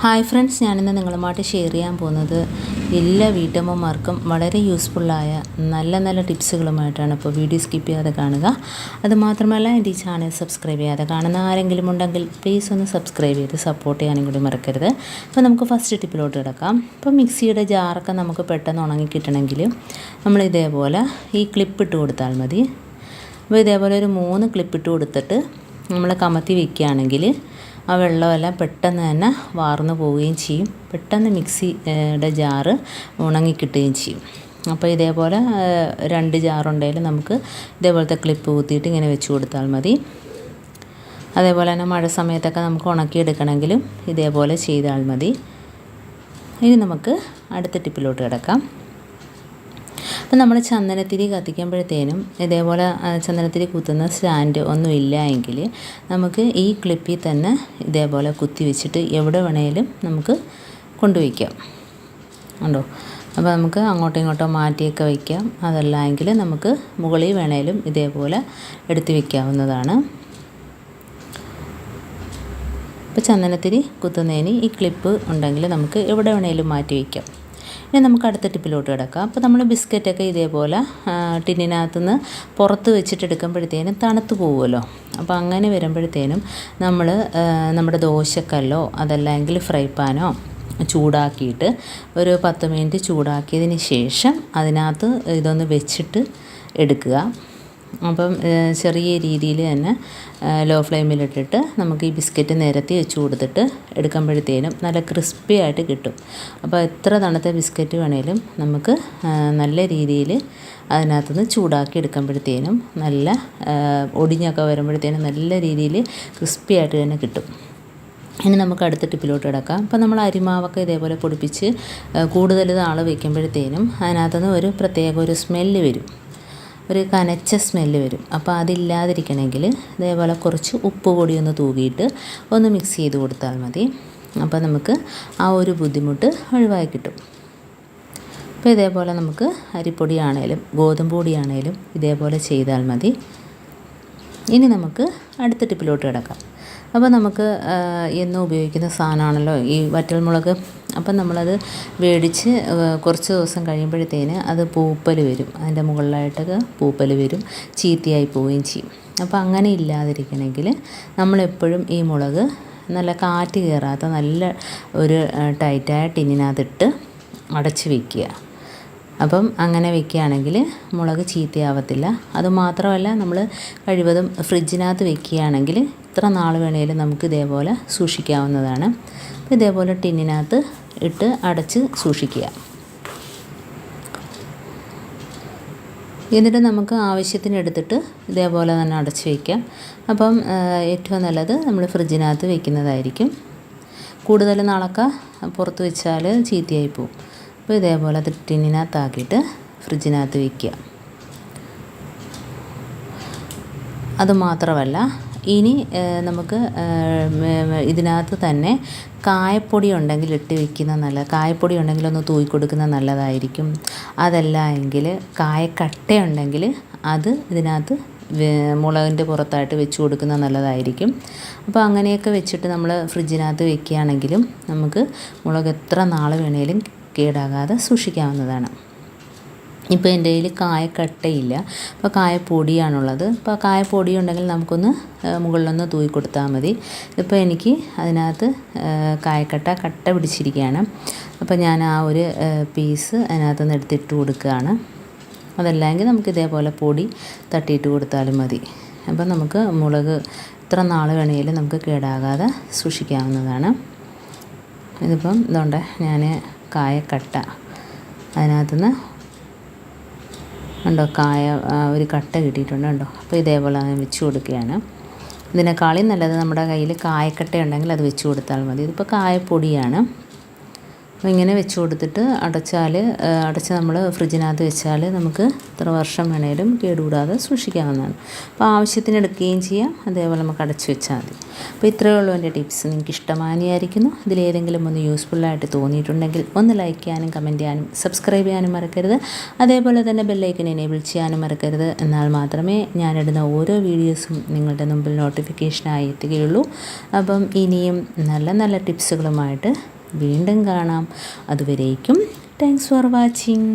Hi friends, ഞാനിന്ന് നിങ്ങളുമായിട്ട് share ചെയ്യാൻ പോകുന്നത് എല്ലാ വീട്ടമ്മമാർക്കും വളരെ യൂസ്ഫുള്ളായ നല്ല നല്ല ടിപ്സുകളുമായിട്ടാണ്. ഇപ്പോൾ വീഡിയോ സ്കിപ്പ് ചെയ്യാതെ കാണുക. അതുമാത്രമല്ല, എൻ്റെ ഈ ചാനൽ സബ്സ്ക്രൈബ് ചെയ്യാതെ കാണുന്ന ആരെങ്കിലും ഉണ്ടെങ്കിൽ പ്ലീസ് ഒന്ന് സബ്സ്ക്രൈബ് ചെയ്ത് സപ്പോർട്ട് ചെയ്യാനും കൂടി മറക്കരുത്. അപ്പോൾ നമുക്ക് ഫസ്റ്റ് ടിപ്പിലോട്ട് കിടക്കാം. ഇപ്പോൾ മിക്സിയുടെ ജാറൊക്കെ നമുക്ക് പെട്ടെന്ന് ഉണങ്ങി കിട്ടണമെങ്കിൽ നമ്മൾ ഇതേപോലെ ഈ ക്ലിപ്പ് ഇട്ട് കൊടുത്താൽ മതി. അപ്പോൾ ഇതേപോലെ ഒരു 3 ക്ലിപ്പ് ഇട്ട് കൊടുത്തിട്ട് നമ്മൾ കമത്തി വയ്ക്കുകയാണെങ്കിൽ ആ വെള്ളമെല്ലാം പെട്ടെന്ന് തന്നെ വാർന്നു പോവുകയും ചെയ്യും. പെട്ടെന്ന് മിക്സിയുടെ ജാറ് ഉണങ്ങിക്കിട്ടുകയും ചെയ്യും. അപ്പോൾ ഇതേപോലെ 2 ജാറുണ്ടെങ്കിൽ നമുക്ക് ഇതേപോലത്തെ ക്ലിപ്പ് കുത്തിയിട്ട് ഇങ്ങനെ വെച്ച് കൊടുത്താൽ മതി. അതേപോലെ തന്നെ മഴ സമയത്തൊക്കെ നമുക്ക് ഉണക്കിയെടുക്കണമെങ്കിലും ഇതേപോലെ ചെയ്താൽ മതി. ഇനി നമുക്ക് അടുത്ത ടിപ്പിലോട്ട് കിടക്കാം. അപ്പോൾ നമ്മൾ ചന്ദനത്തിരി കത്തിക്കുമ്പോഴത്തേനും ഇതേപോലെ ചന്ദനത്തിരി കുത്തുന്ന സ്റ്റാൻഡ് ഒന്നും ഇല്ല എങ്കിൽ നമുക്ക് ഈ ക്ലിപ്പിൽ തന്നെ ഇതേപോലെ കുത്തി വെച്ചിട്ട് എവിടെ വേണേലും നമുക്ക് കൊണ്ടുവയ്ക്കാം. ഉണ്ടോ? അപ്പോൾ നമുക്ക് അങ്ങോട്ടും ഇങ്ങോട്ടും മാറ്റിയൊക്കെ വയ്ക്കാം. അതല്ല എങ്കിൽ നമുക്ക് മുകളിൽ വേണേലും ഇതേപോലെ എടുത്ത് വയ്ക്കാവുന്നതാണ്. ഇപ്പോൾ ചന്ദനത്തിരി കുത്തുന്നതിന് ഈ ക്ലിപ്പ് ഉണ്ടെങ്കിൽ നമുക്ക് എവിടെ വേണേലും മാറ്റി വയ്ക്കാം. ഇനി നമുക്ക് അടുത്ത ടിപ്പിലോട്ട് കിടക്കാം. അപ്പോൾ നമ്മൾ ബിസ്ക്കറ്റൊക്കെ ഇതേപോലെ ടിന്നിനകത്തുനിന്ന് പുറത്ത് വെച്ചിട്ട് എടുക്കുമ്പോഴത്തേനും തണുത്ത് പോകുമല്ലോ. അപ്പോൾ അങ്ങനെ വരുമ്പോഴത്തേനും നമ്മൾ നമ്മുടെ ദോശക്കല്ലോ അതല്ലെങ്കിൽ ഫ്രൈ പാനോ ചൂടാക്കിയിട്ട് ഒരു 10 മിനിറ്റ് ചൂടാക്കിയതിന് ശേഷം അതിനകത്ത് ഇതൊന്ന് വെച്ചിട്ട് എടുക്കുക. അപ്പം ചെറിയ രീതിയിൽ തന്നെ ലോ ഫ്ലെയിമിലിട്ടിട്ട് നമുക്ക് ഈ ബിസ്ക്കറ്റ് നിരത്തി വെച്ച് കൊടുത്തിട്ട് എടുക്കുമ്പോഴത്തേനും നല്ല ക്രിസ്പി ആയിട്ട് കിട്ടും. അപ്പോൾ എത്ര തണുത്ത ബിസ്ക്കറ്റ് വേണേലും നമുക്ക് നല്ല രീതിയിൽ അതിനകത്തുനിന്ന് ചൂടാക്കി എടുക്കുമ്പോഴത്തേനും നല്ല ഒടിഞ്ഞൊക്കെ വരുമ്പോഴത്തേനും നല്ല രീതിയിൽ ക്രിസ്പി ആയിട്ട് തന്നെ കിട്ടും. ഇനി നമുക്ക് അടുത്ത ടിപ്പിലോട്ട് കിടക്കാം. അപ്പോൾ നമ്മൾ അരിമാവൊക്കെ ഇതേപോലെ പൊടിപ്പിച്ച് കൂടുതൽ നാൾ വയ്ക്കുമ്പോഴത്തേനും അതിനകത്തുനിന്ന് ഒരു പ്രത്യേക ഒരു സ്മെല്ല് വരും, ഒരു കനച്ച സ്മെല്ല് വരും. അപ്പോൾ അതില്ലാതിരിക്കണമെങ്കിൽ ഇതേപോലെ കുറച്ച് ഉപ്പ് പൊടി ഒന്ന് തൂകിയിട്ട് ഒന്ന് മിക്സ് ചെയ്ത് കൊടുത്താൽ മതി. അപ്പോൾ നമുക്ക് ആ ഒരു ബുദ്ധിമുട്ട് ഒഴിവായി കിട്ടും. അപ്പോൾ ഇതേപോലെ നമുക്ക് അരിപ്പൊടിയാണേലും ഗോതമ്പ് പൊടിയാണേലും ഇതേപോലെ ചെയ്താൽ മതി. ഇനി നമുക്ക് അടുത്ത ടിപ്പിലോട്ട് കിടക്കാം. അപ്പോൾ നമുക്ക് എന്നും ഉപയോഗിക്കുന്ന സാധനമാണല്ലോ ഈ വറ്റൽമുളക്. അപ്പം നമ്മളത് മേടിച്ച് കുറച്ച് ദിവസം കഴിയുമ്പോഴത്തേന് അത് പൂപ്പൽ വരും, അതിൻ്റെ മുകളിലായിട്ടൊക്കെ പൂപ്പൽ വരും, ചീത്തയായി പോവുകയും ചെയ്യും. അപ്പോൾ അങ്ങനെ ഇല്ലാതിരിക്കണമെങ്കിൽ നമ്മളെപ്പോഴും ഈ മുളക് നല്ല കാറ്റ് കയറാത്ത നല്ല ഒരു ടൈറ്റായ ടിന്നിനകത്തിട്ട് അടച്ച് വയ്ക്കുക. അപ്പം അങ്ങനെ വയ്ക്കുകയാണെങ്കിൽ മുളക് ചീത്തയാവത്തില്ല. അതുമാത്രമല്ല, നമ്മൾ കഴിവതും ഫ്രിഡ്ജിനകത്ത് വയ്ക്കുകയാണെങ്കിൽ എത്ര നാൾ വേണേലും നമുക്ക് ഇതേപോലെ സൂക്ഷിക്കാവുന്നതാണ്. അപ്പോൾ ഇതേപോലെ ടിന്നിനകത്ത് ഇട്ട് അടച്ച് സൂക്ഷിക്കുക. എന്നിട്ട് നമുക്ക് ആവശ്യത്തിന് എടുത്തിട്ട് ഇതേപോലെ തന്നെ അടച്ച് വയ്ക്കാം. അപ്പം ഏറ്റവും നല്ലത് നമ്മൾ ഫ്രിഡ്ജിനകത്ത് വയ്ക്കുന്നതായിരിക്കും. കൂടുതൽ നാളൊക്കെ പുറത്ത് വെച്ചാൽ ചീത്തയായി പോകും. അപ്പോൾ ഇതേപോലെ അത് ടിന്നിനകത്താക്കിയിട്ട് ഫ്രിഡ്ജിനകത്ത് വയ്ക്കുക. അതുമാത്രമല്ല, ഇനി നമുക്ക് ഇതിനകത്ത് തന്നെ കായപ്പൊടി ഉണ്ടെങ്കിൽ ഇട്ട് വയ്ക്കുന്ന കായപ്പൊടി ഉണ്ടെങ്കിൽ ഒന്ന് തൂക്കി കൊടുക്കുന്നത് നല്ലതായിരിക്കും. അതല്ല എങ്കിൽ കായക്കട്ടയുണ്ടെങ്കിൽ അത് ഇതിനകത്ത് മുളകിൻ്റെ പുറത്തായിട്ട് വെച്ച് കൊടുക്കുന്നത് നല്ലതായിരിക്കും. അപ്പോൾ അങ്ങനെയൊക്കെ വെച്ചിട്ട് നമ്മൾ ഫ്രിഡ്ജിനകത്ത് വയ്ക്കുകയാണെങ്കിലും നമുക്ക് മുളക് എത്ര നാൾ വേണേലും കേടാകാതെ സൂക്ഷിക്കാവുന്നതാണ്. ഇപ്പോൾ എൻ്റെ കയ്യിൽ കായക്കട്ടയില്ല, അപ്പോൾ കായപ്പൊടിയാണുള്ളത്. അപ്പോൾ കായപ്പൊടി ഉണ്ടെങ്കിൽ നമുക്കൊന്ന് മുകളിലൊന്ന് തൂക്കി കൊടുത്താൽ മതി. ഇപ്പോൾ എനിക്ക് അതിനകത്ത് കട്ട പിടിച്ചിരിക്കുകയാണ്. അപ്പോൾ ഞാൻ ആ ഒരു പീസ് അതിനകത്തുനിന്ന് എടുത്തിട്ട് കൊടുക്കുകയാണ്. അതല്ലെങ്കിൽ നമുക്ക് ഇതേപോലെ പൊടി തട്ടിയിട്ട് കൊടുത്താലും മതി. അപ്പോൾ നമുക്ക് മുളക് എത്ര നാൾ വേണമെങ്കിലും നമുക്ക് കേടാകാതെ സൂക്ഷിക്കാവുന്നതാണ്. ഇതിപ്പം ഇതുകൊണ്ട് ഞാൻ കായക്കട്ട അതിനകത്തുനിന്ന് ഉണ്ടോ ഒരു കട്ട കിട്ടിയിട്ടുണ്ട് കണ്ടോ. അപ്പോൾ ഇതേപോലെ ഞാൻ വെച്ച് കൊടുക്കുകയാണ്. ഇതിനേക്കാളും നല്ലത് നമ്മുടെ കയ്യിൽ കായക്കട്ട ഉണ്ടെങ്കിൽ അത് വെച്ച് കൊടുത്താൽ മതി. ഇതിപ്പോൾ കായപ്പൊടിയാണ്. അപ്പോൾ ഇങ്ങനെ വെച്ച് കൊടുത്തിട്ട് അടച്ച് നമ്മൾ ഫ്രിഡ്ജിനകത്ത് വെച്ചാൽ നമുക്ക് എത്ര വർഷം വേണേലും കേടുകൂടാതെ സൂക്ഷിക്കാവുന്നതാണ്. അപ്പോൾ ആവശ്യത്തിന് എടുക്കുകയും ചെയ്യാം, അതേപോലെ നമുക്ക് അടച്ച് വെച്ചാൽ മതി. അപ്പോൾ ഇത്രയേ ഉള്ളൂ എൻ്റെ ടിപ്സ്. നിങ്ങൾക്ക് ഇഷ്ടമാനിയായിരിക്കുന്നു. ഇതിലേതെങ്കിലും ഒന്ന് യൂസ്ഫുള്ളായിട്ട് തോന്നിയിട്ടുണ്ടെങ്കിൽ ഒന്ന് ലൈക്ക് ചെയ്യാനും കമൻറ്റ് ചെയ്യാനും സബ്സ്ക്രൈബ് ചെയ്യാനും മറക്കരുത്. അതേപോലെ തന്നെ ബെല്ലൈക്കൻ എനേബിൾ ചെയ്യാനും മറക്കരുത്. എന്നാൽ മാത്രമേ ഞാനിടുന്ന ഓരോ വീഡിയോസും നിങ്ങളുടെ മുമ്പിൽ നോട്ടിഫിക്കേഷനായി എത്തുകയുള്ളൂ. അപ്പം ഇനിയും നല്ല നല്ല ടിപ്സുകളുമായിട്ട് വീണ്ടും കാണാം. അതുവരേക്കും താങ്ക്സ് ഫോർ വാച്ചിങ്.